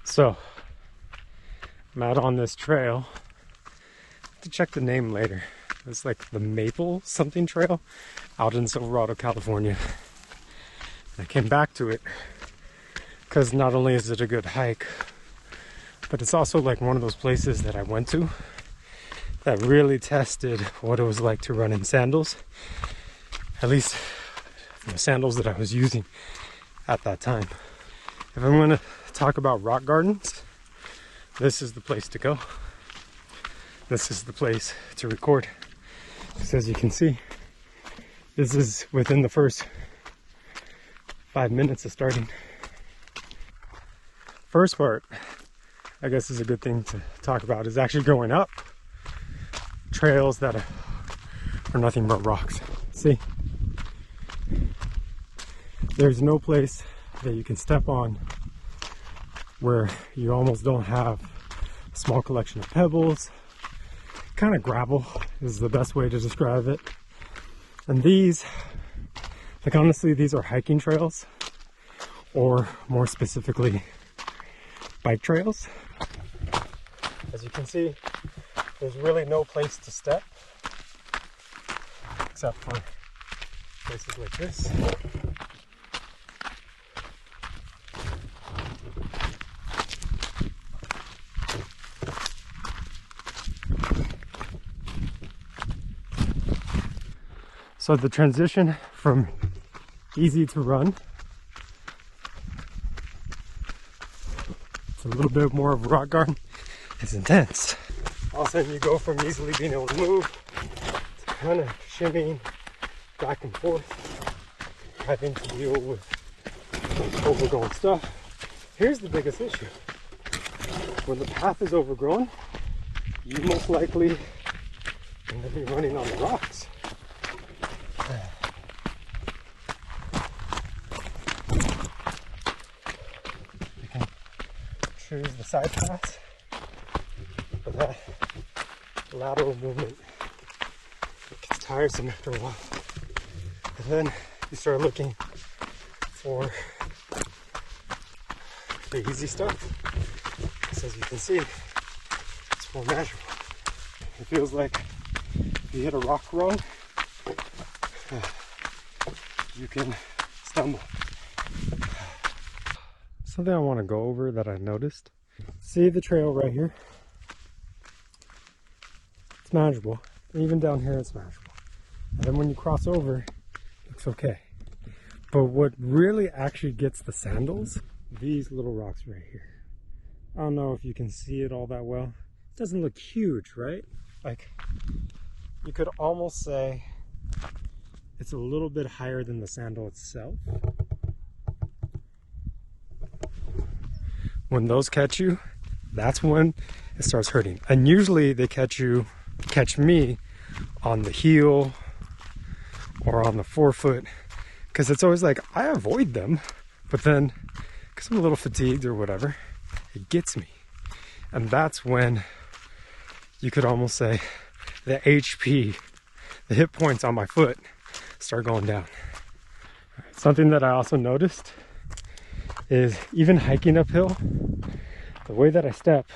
So, I'm out on this trail. I have to check the name later. It's like the Maple something trail out in Silverado, California. And I came back to it because not only is it a good hike, but it's also like one of those places that I went to that really tested what it was like to run in sandals. At least the sandals that I was using at that time. If I'm going to talk about rock gardens, this is the place to go. This is the place to record. Because as you can see, this is within the first 5 minutes of starting. First part, I guess is a good thing to talk about, is actually going up trails that are nothing but rocks. See? There's no place that you can step on where you almost don't have a small collection of pebbles. Kind of gravel is the best way to describe it. And these, like honestly, these are hiking trails, or more specifically, bike trails. As you can see, there's really no place to step except for places like this. So the transition from easy to run to a little bit more of a rock garden is intense. All of a sudden you go from easily being able to move to kind of shimmying back and forth, having to deal with overgrown stuff. Here's the biggest issue. When the path is overgrown, you most likely end up be running on the rocks. You can choose the side paths, but that lateral movement gets tiresome after a while. And then you start looking for the easy stuff. So as you can see, it's more manageable. It feels like if you hit a rock wrong, you can stumble. Something I want to go over that I noticed. See the trail right here? It's manageable. Even down here it's manageable. And then when you cross over, it looks okay. But what really actually gets the sandals, these little rocks right here. I don't know if you can see it all that well. It doesn't look huge, right? Like, you could almost say it's a little bit higher than the sandal itself. When those catch you, that's when it starts hurting. And usually they catch me on the heel or on the forefoot, because it's always like, I avoid them, but then because I'm a little fatigued or whatever, it gets me. And that's when you could almost say the HP, the hit points on my foot, start going down. Something that I also noticed is even hiking uphill, the way that I step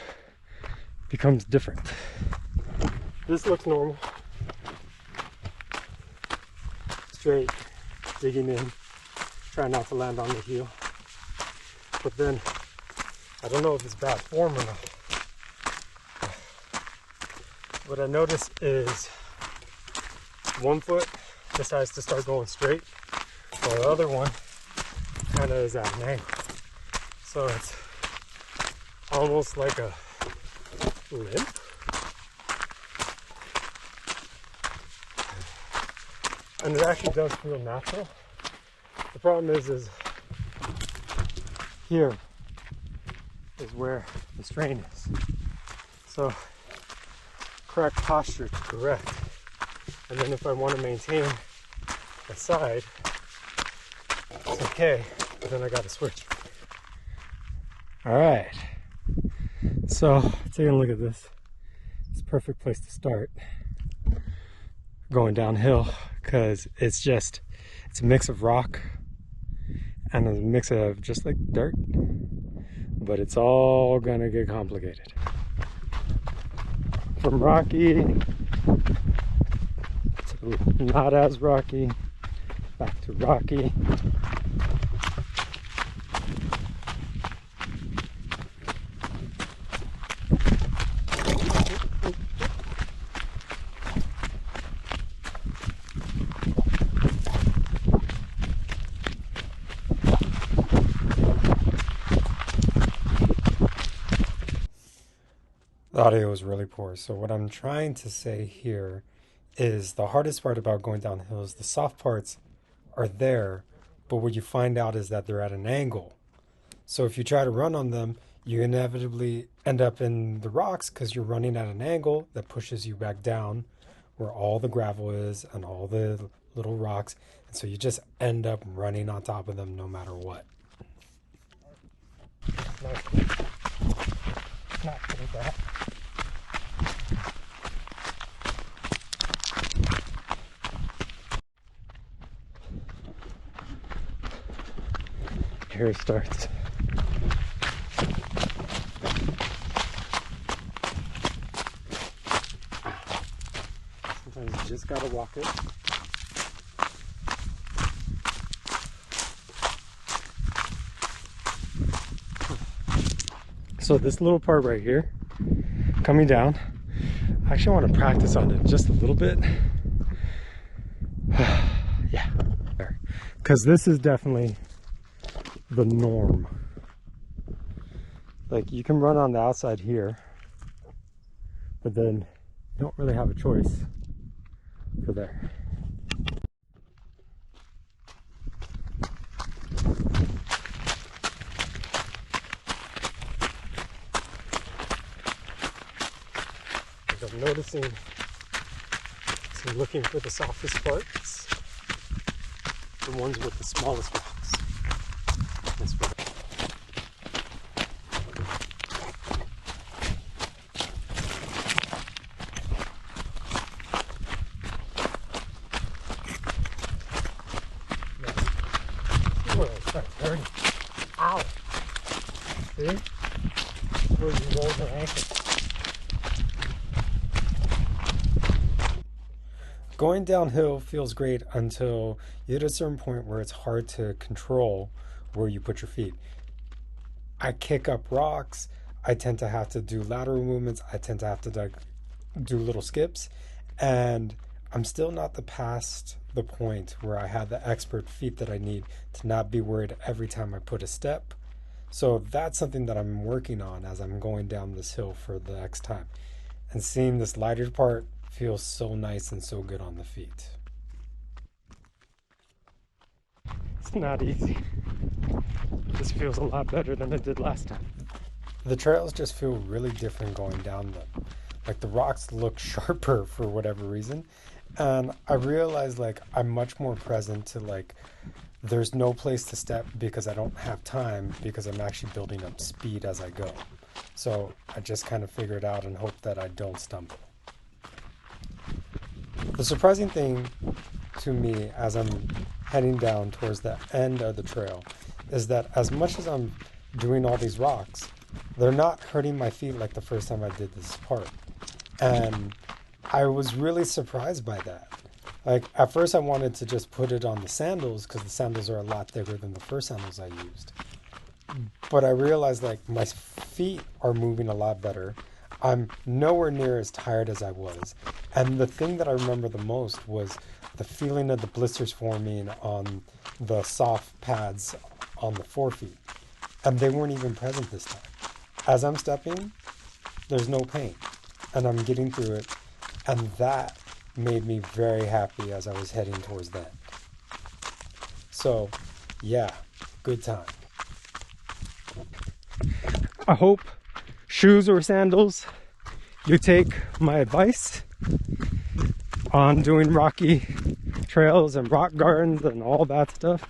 becomes different. This looks normal. Straight, digging in, trying not to land on the heel. But then, I don't know if it's bad form or not. What I notice is one foot decides to start going straight, while the other one kind of is at an angle. So it's almost like a limp. And it actually does feel natural. The problem is here is where the strain is. So correct posture to correct. And then if I want to maintain the side, it's okay, but then I got to switch. All right, so taking a look at this, it's a perfect place to start going downhill, because it's a mix of rock and a mix of just like dirt, but it's all gonna get complicated. From rocky to not as rocky, back to rocky. The audio is really poor, so what I'm trying to say here is the hardest part about going downhill is the soft parts are there, but what you find out is that they're at an angle. So if you try to run on them, you inevitably end up in the rocks because you're running at an angle that pushes you back down where all the gravel is and all the little rocks, and so you just end up running on top of them no matter what. Not good at that. Here it starts. Sometimes you just gotta walk it. So this little part right here, coming down, I actually want to practice on it just a little bit. Yeah, because this is definitely the norm. Like you can run on the outside here, but then you don't really have a choice for there. I'm noticing, so I'm looking for the softest parts, the ones with the smallest rocks. That's what hurting. Ow! See? Where you roll your ankle. Going downhill feels great until you hit a certain point where it's hard to control where you put your feet. I kick up rocks. I tend to have to do lateral movements. I tend to have to do little skips. And I'm still not past the point where I have the expert feet that I need to not be worried every time I put a step. So that's something that I'm working on as I'm going down this hill for the next time. And seeing this lighter part feels so nice and so good on the feet. It's not easy. This feels a lot better than it did last time. The trails just feel really different going down them. Like the rocks look sharper for whatever reason. And I realized like I'm much more present to like there's no place to step because I don't have time because I'm actually building up speed as I go. So I just kind of figure it out and hope that I don't stumble. The surprising thing to me as I'm heading down towards the end of the trail is that as much as I'm doing all these rocks, they're not hurting my feet like the first time I did this part. And I was really surprised by that. Like at first I wanted to just put it on the sandals because the sandals are a lot thicker than the first sandals I used. But I realized like my feet are moving a lot better. I'm nowhere near as tired as I was. And the thing that I remember the most was the feeling of the blisters forming on the soft pads on the forefeet. And they weren't even present this time. As I'm stepping, there's no pain. And I'm getting through it. And that made me very happy as I was heading towards that. So, yeah, good time. I hope, shoes or sandals, you take my advice on doing rocky trails and rock gardens and all that stuff,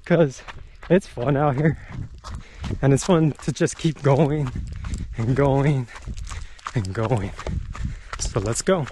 because it's fun out here and it's fun to just keep going and going and going. So let's go.